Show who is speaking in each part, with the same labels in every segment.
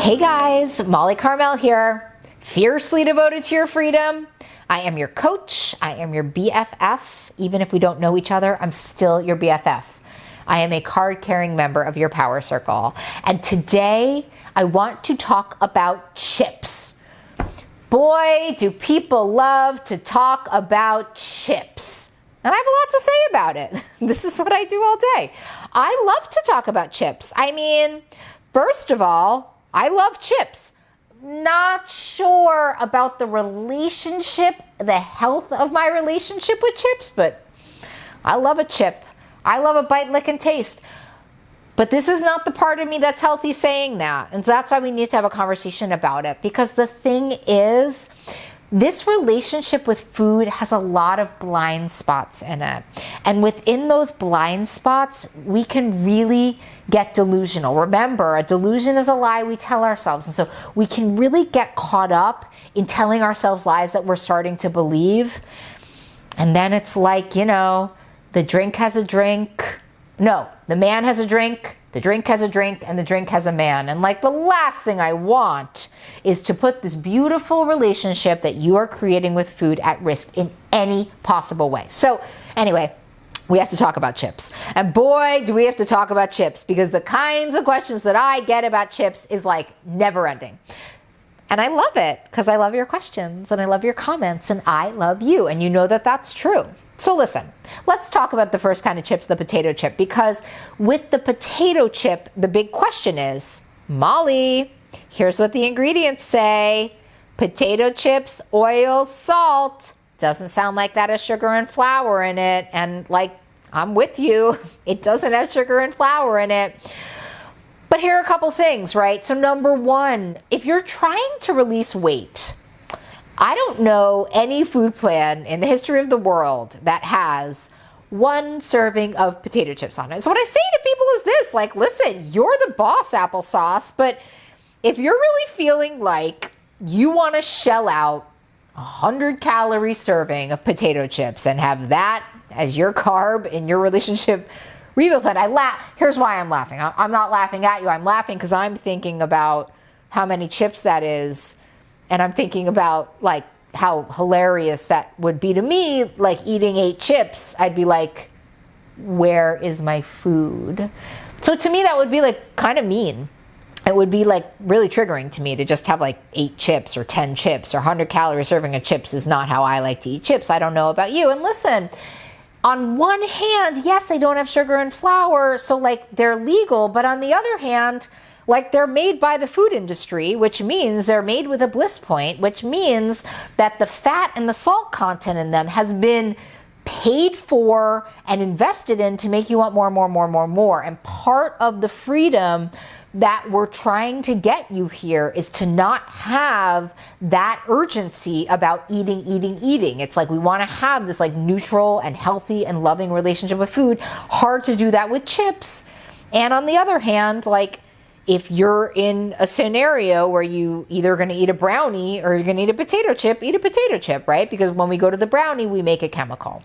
Speaker 1: Hey guys, Molly Carmel here, fiercely devoted to your freedom. I am your coach, I am your BFF. Even if we don't know each other, I'm still your BFF. I am a card-carrying member of your power circle. And today, I want to talk about chips. Boy, do people love to talk about chips. And I have a lot to say about it. This is what I do all day. I love to talk about chips. I mean, first of all, I love chips. Not sure about the relationship, the health of my relationship with chips, but I love a chip. I love a bite, lick, and taste. But this is not the part of me that's healthy saying that. And so that's why we need to have a conversation about it. Because the thing is, this relationship with food has a lot of blind spots in it. And within those blind spots, we can really get delusional. Remember, a delusion is a lie we tell ourselves. And so we can really get caught up in telling ourselves lies that we're starting to believe. And then it's like, you know, the drink has a drink. No, the man has a drink, the drink has a drink, and the drink has a man. And like the last thing I want is to put this beautiful relationship that you are creating with food at risk in any possible way. So anyway, we have to talk about chips. And boy, do we have to talk about chips, because the kinds of questions that I get about chips is like never ending. And I love it because I love your questions and I love your comments and I love you. And you know that that's true. So listen, let's talk about the first kind of chips, the potato chip, because with the potato chip, the big question is, Molly, here's what the ingredients say. Potato chips, oil, salt. Doesn't sound like that has sugar and flour in it. And like, I'm with you. It doesn't have sugar and flour in it. But here are a couple things, right? So number one, if you're trying to release weight, I don't know any food plan in the history of the world that has one serving of potato chips on it. So what I say to people is this, like, listen, you're the boss, applesauce, but if you're really feeling like you want to shell out 100-calorie serving of potato chips and have that as your carb in your relationship rebuild plan, here's why I'm laughing. I'm not laughing at you. I'm laughing because I'm thinking about how many chips that is. And I'm thinking about like how hilarious that would be to me, like eating 8 chips. I'd be like, where is my food? So to me, that would be like kind of mean. It would be like really triggering to me to just have like 8 chips or 10 chips or 100-calorie serving of chips is not how I like to eat chips. I don't know about you. And listen, on one hand, yes, they don't have sugar and flour, so like they're legal. But on the other hand, like they're made by the food industry, which means they're made with a Bliss Point, which means that the fat and the salt content in them has been paid for and invested in to make you want more and more and more and more and more. And part of the freedom that we're trying to get you here is to not have that urgency about eating. It's like we want to have this like neutral and healthy and loving relationship with food. Hard to do that with chips. And on the other hand, like if you're in a scenario where you either going to eat a brownie or you're going to eat a potato chip, right? Because when we go to the brownie, we make a chemical.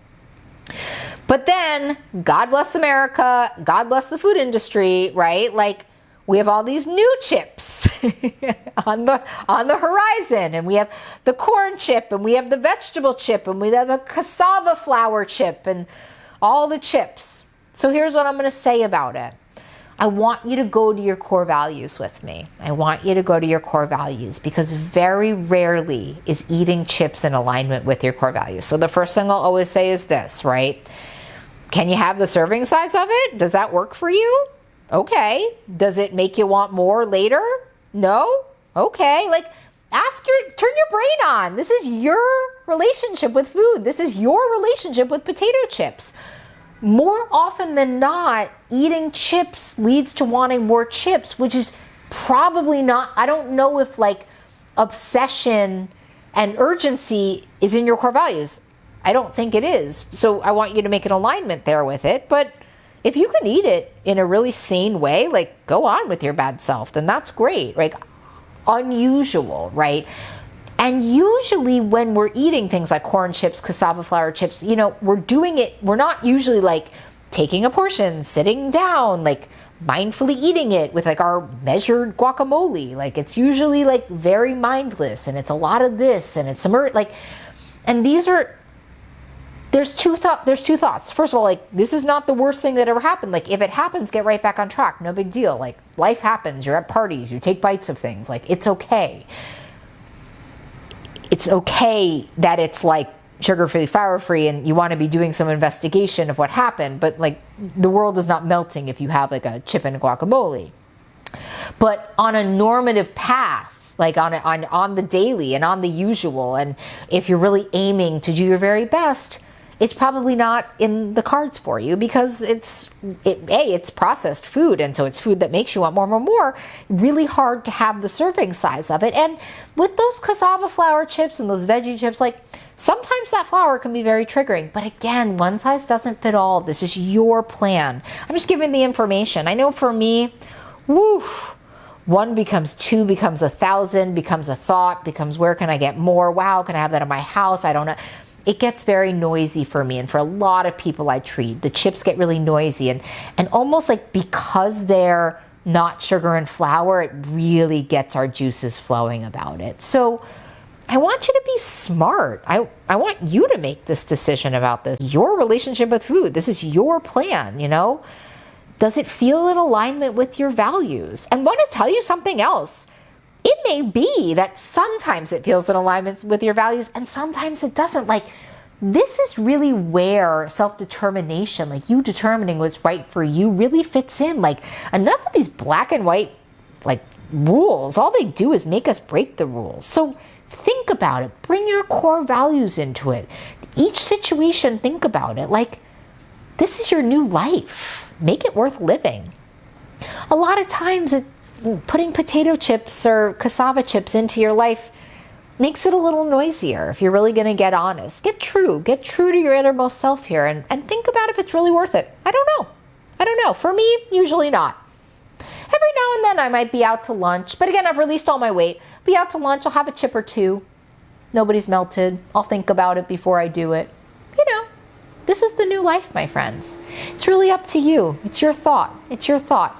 Speaker 1: But then, God bless America, God bless the food industry, right? Like, we have all these new chips on the horizon, and we have the corn chip, and we have the vegetable chip, and we have the cassava flour chip, and all the chips. So here's what I'm going to say about it. I want you to go to your core values with me. I want you to go to your core values, because very rarely is eating chips in alignment with your core values. So the first thing I'll always say is this, right? Can you have the serving size of it? Does that work for you? Okay. Does it make you want more later? No? Okay. Like, turn your brain on. This is your relationship with food. This is your relationship with potato chips. More often than not, eating chips leads to wanting more chips, which is probably not, I don't know if like obsession and urgency is in your core values. I don't think it is. So I want you to make an alignment there with it. But if you can eat it in a really sane way, like go on with your bad self, then that's great. Like unusual, right? And usually when we're eating things like corn chips, cassava flour chips, you know, we're doing it, we're not usually like taking a portion, sitting down, like mindfully eating it with like our measured guacamole. Like it's usually like very mindless, and it's a lot of this, and it's like, and these are, there's two thoughts. First of all, like, this is not the worst thing that ever happened. Like, if it happens, get right back on track. No big deal. Like, life happens. You're at parties. You take bites of things. Like, it's okay. It's okay that it's like sugar-free, flour-free, and you want to be doing some investigation of what happened. But like, the world is not melting if you have like a chip and a guacamole. But on a normative path, like on the daily and on the usual, and if you're really aiming to do your very best, it's probably not in the cards for you, because it's processed food, and so it's food that makes you want more and more and more. Really hard to have the serving size of it. And with those cassava flour chips and those veggie chips, like, sometimes that flour can be very triggering. But again, one size doesn't fit all. This is your plan. I'm just giving the information. I know for me, woof, 1 becomes 2, becomes 1,000, becomes a thought, becomes where can I get more? Wow, can I have that in my house? I don't know. It gets very noisy for me, and for a lot of people I treat, the chips get really noisy, and almost like, because they're not sugar and flour, it really gets our juices flowing about it. So I want you to be smart. I want you to make this decision about this. Your relationship with food, this is your plan, you know? Does it feel in alignment with your values? And I want to tell you something else. It may be that sometimes it feels in alignment with your values and sometimes it doesn't. Like, this is really where self-determination, like you determining what's right for you, really fits in. Like, enough of these black and white, like, rules, all they do is make us break the rules. So think about it. Bring your core values into it. Each situation, think about it. Like, this is your new life. Make it worth living. A lot of times putting potato chips or cassava chips into your life makes it a little noisier. If you're really going to get honest, get true to your innermost self here, and think about if it's really worth it. I don't know. For me, usually not. Every now and then I might be out to lunch, but again, I've released all my weight. Be out to lunch, I'll have a chip or two. Nobody's melted. I'll think about it before I do it. You know, this is the new life, my friends. It's really up to you. It's your thought.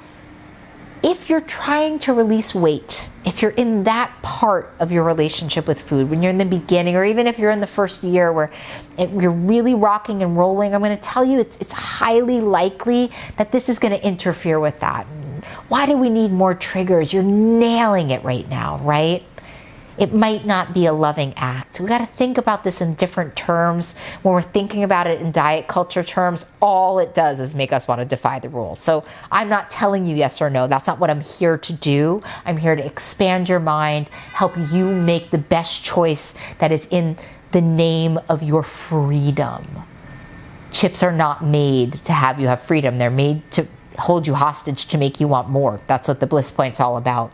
Speaker 1: If you're trying to release weight, if you're in that part of your relationship with food, when you're in the beginning, or even if you're in the first year where you're really rocking and rolling, I'm going to tell you it's highly likely that this is going to interfere with that. Why do we need more triggers? You're nailing it right now, right? It might not be a loving act. We got to think about this in different terms. When we're thinking about it in diet culture terms, all it does is make us want to defy the rules. So I'm not telling you yes or no. That's not what I'm here to do. I'm here to expand your mind, help you make the best choice that is in the name of your freedom. Chips are not made to have you have freedom. They're made to hold you hostage, to make you want more. That's what the Bliss Point's all about.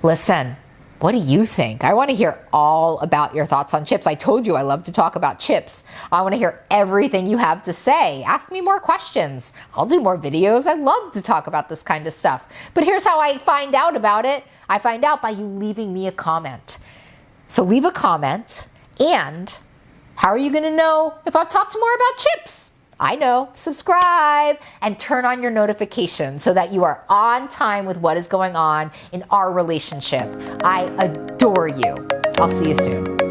Speaker 1: Listen. What do you think? I want to hear all about your thoughts on chips. I told you I love to talk about chips. I want to hear everything you have to say. Ask me more questions. I'll do more videos. I love to talk about this kind of stuff. But here's how I find out about it. I find out by you leaving me a comment. So leave a comment. And how are you going to know if I've talked more about chips? I know. Subscribe and turn on your notifications so that you are on time with what is going on in our relationship. I adore you. I'll see you soon.